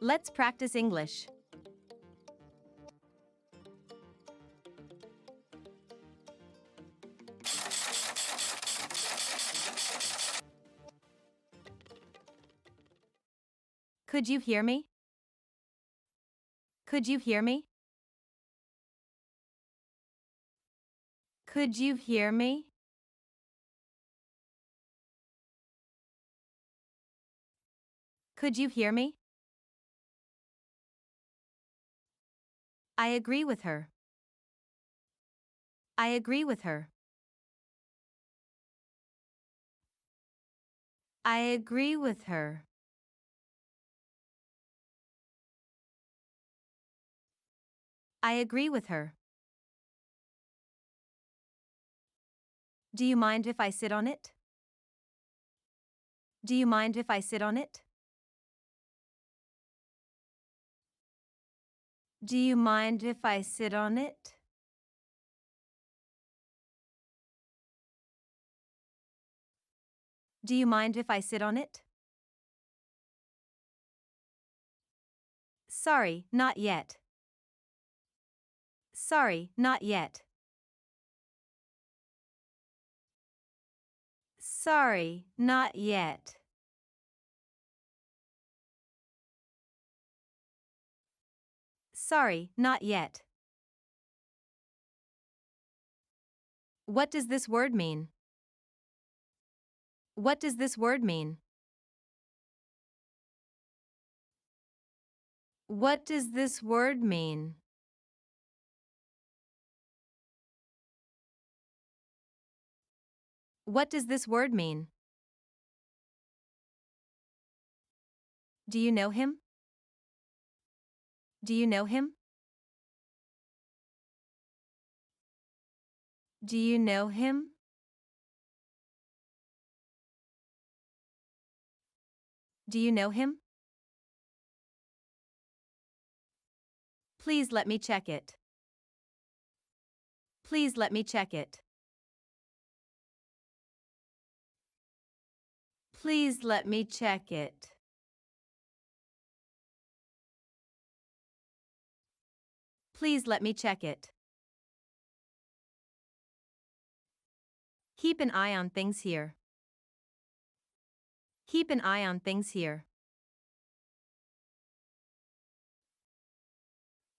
Let's practice English. Could you hear me? Could you hear me? Could you hear me? Could you hear me? I agree with her. I agree with her. I agree with her. I agree with her. Do you mind if I sit on it? Do you mind if I sit on it? Do you mind if I sit on it? Do you mind if I sit on it? Sorry, not yet. Sorry, not yet. Sorry, not yet. Sorry, not yet. What does this word mean? What does this word mean? What does this word mean? What does this word mean? Do you know him? Do you know him? Do you know him? Do you know him? Please let me check it. Please let me check it. Please let me check it. Please let me check it. Keep an eye on things here. Keep an eye on things here.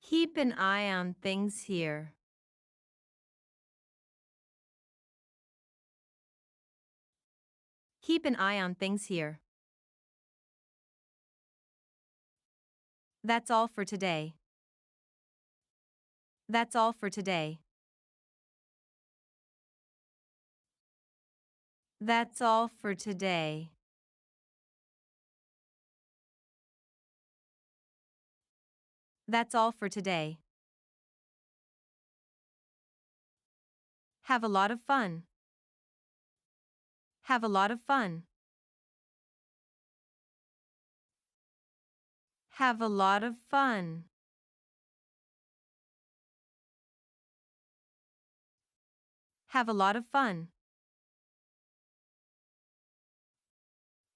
Keep an eye on things here. Keep an eye on things here. That's all for today. That's all for today. That's all for today. That's all for today. Have a lot of fun. Have a lot of fun. Have a lot of fun. Have a lot of fun.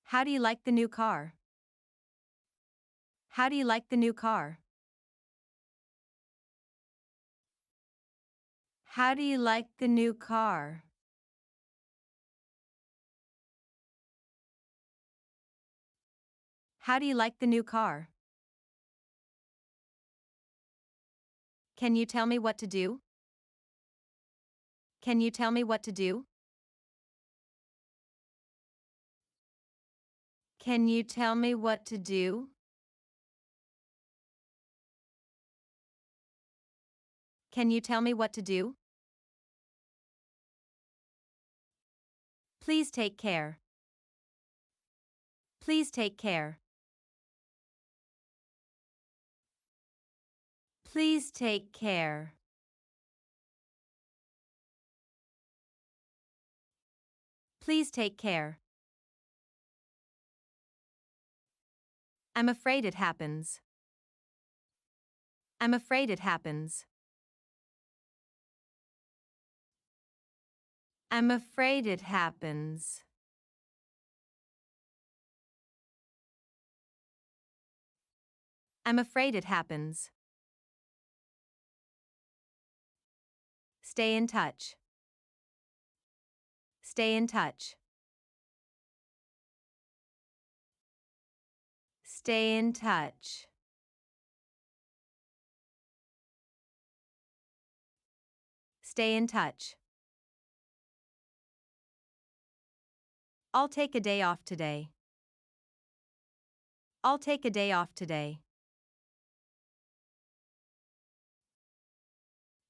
How do you like the new car? How do you like the new car? How do you like the new car? How do you like the new car? Can you tell me what to do? Can you tell me what to do? Can you tell me what to do? Can you tell me what to do? Please take care. Please take care. Please take care. Please take care. I'm afraid it happens. I'm afraid it happens. I'm afraid it happens. I'm afraid it happens. Stay in touch. Stay in touch. Stay in touch. Stay in touch. I'll take a day off today. I'll take a day off today.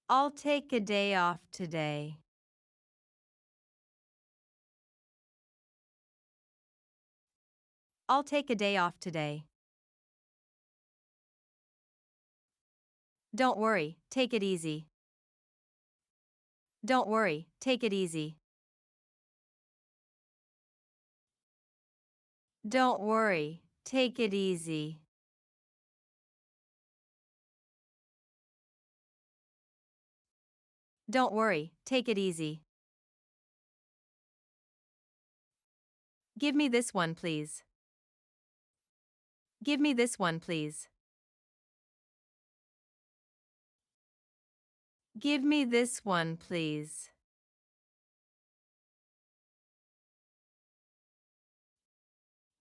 I'll take a day off today. I'll take a day off today. Don't worry, take it easy. Don't worry, take it easy. Don't worry, take it easy. Don't worry, take it easy. Give me this one, please. Give me this one, please. Give me this one, please.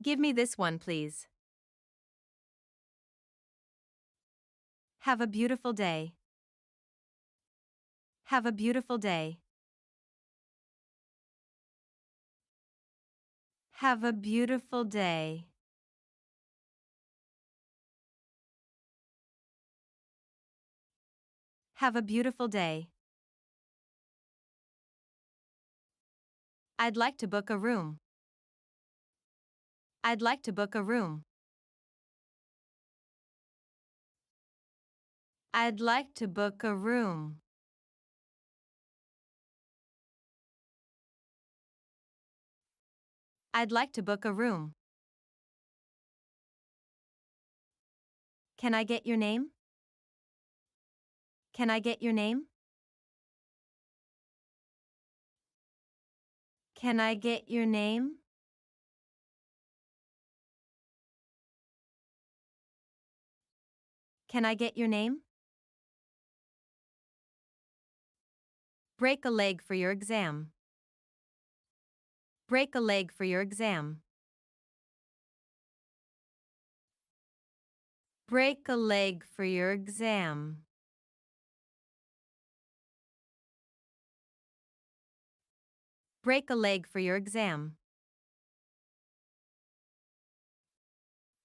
Give me this one, please. Have a beautiful day. Have a beautiful day. Have a beautiful day. Have a beautiful day. I'd like to book a room. I'd like to book a room. I'd like to book a room. I'd like to book a room. Can I get your name? Can I get your name? Can I get your name? Can I get your name? Break a leg for your exam. Break a leg for your exam. Break a leg for your exam. Break a leg for your exam.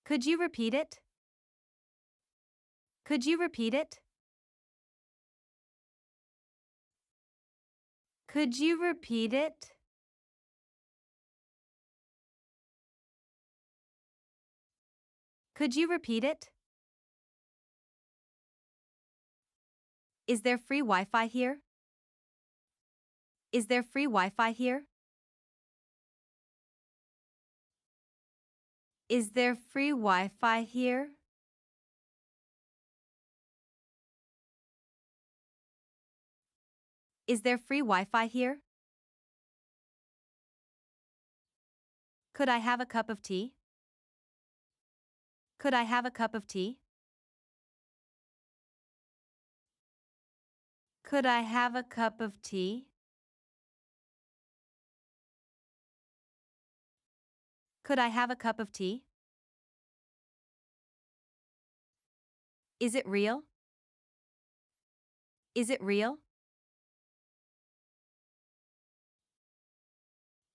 Could you repeat it? Could you repeat it? Could you repeat it? Could you repeat it? Is there free Wi-Fi here? Is there free Wi-Fi here? Is there free Wi-Fi here? Is there free Wi-Fi here? Could I have a cup of tea? Could I have a cup of tea? Could I have a cup of tea? Could I have a cup of tea? Is it real? Is it real?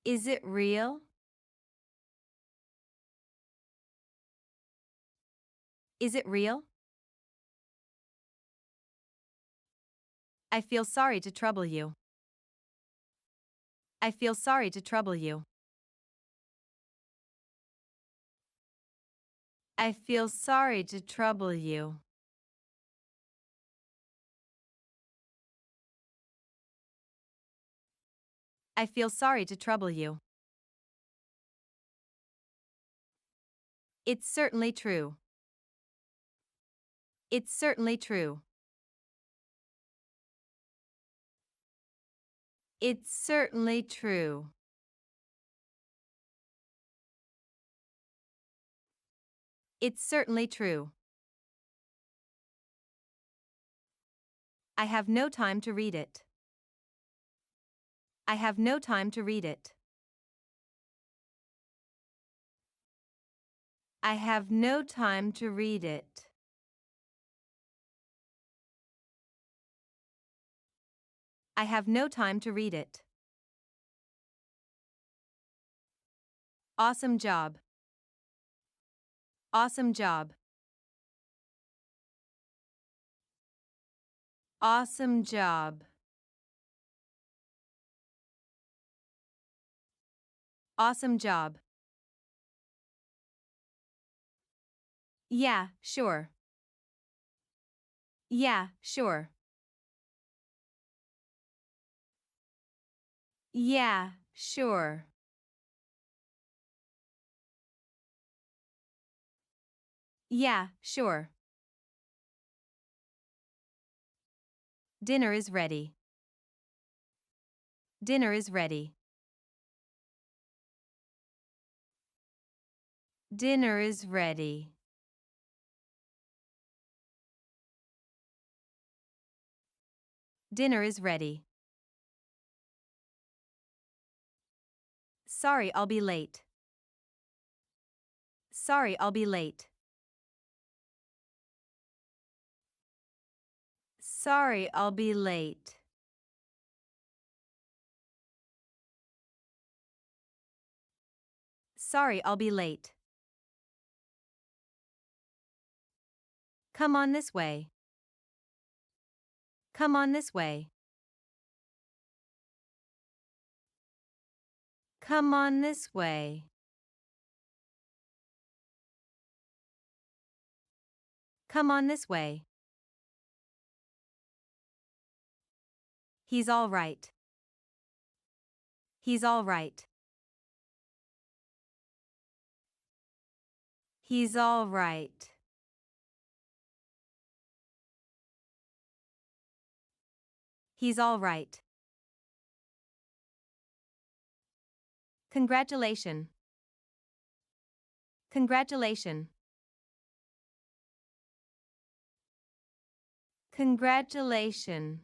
Is it real? Is it real? I feel sorry to trouble you. I feel sorry to trouble you. I feel sorry to trouble you. I feel sorry to trouble you. It's certainly true. It's certainly true. It's certainly true. It's certainly true. I have no time to read it. I have no time to read it. I have no time to read it. I have no time to read it. Awesome job. Awesome job. Awesome job. Awesome job. Yeah, sure. Yeah, sure. Yeah, sure. Yeah, sure. Dinner is ready. Dinner is ready. Dinner is ready. Dinner is ready. Sorry, I'll be late. Sorry, I'll be late. Sorry, I'll be late. Sorry, I'll be late. Come on this way. Come on this way. Come on this way. Come on this way. He's all right. He's all right. He's all right. He's all right. Congratulations. Congratulations. Congratulations.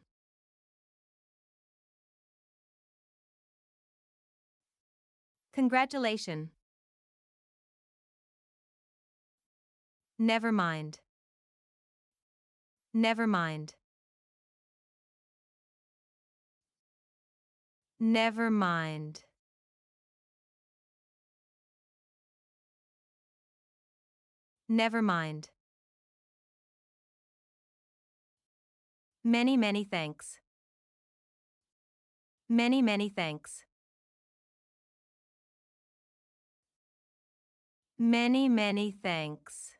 Congratulations. Never mind. Never mind. Never mind. Never mind. Many, many thanks. Many, many thanks. Many, many thanks.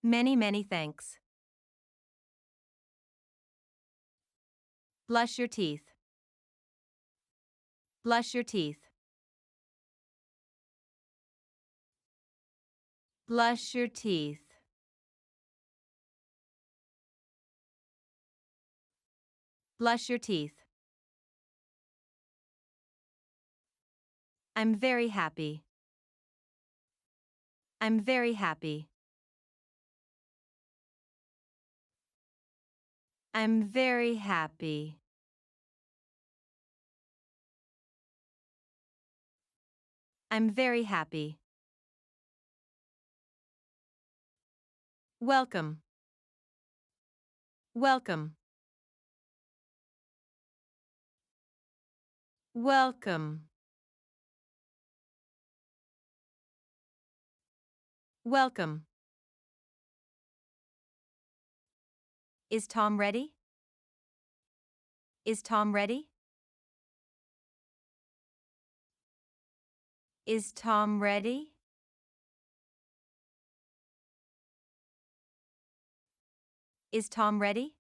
Many, many thanks. Brush your teeth. Brush your teeth. Brush your teeth. Brush your teeth. I'm very happy. I'm very happy. I'm very happy. I'm very happy. Welcome. Welcome. Welcome. Welcome. Is Tom ready? Is Tom ready? Is Tom ready? Is Tom ready?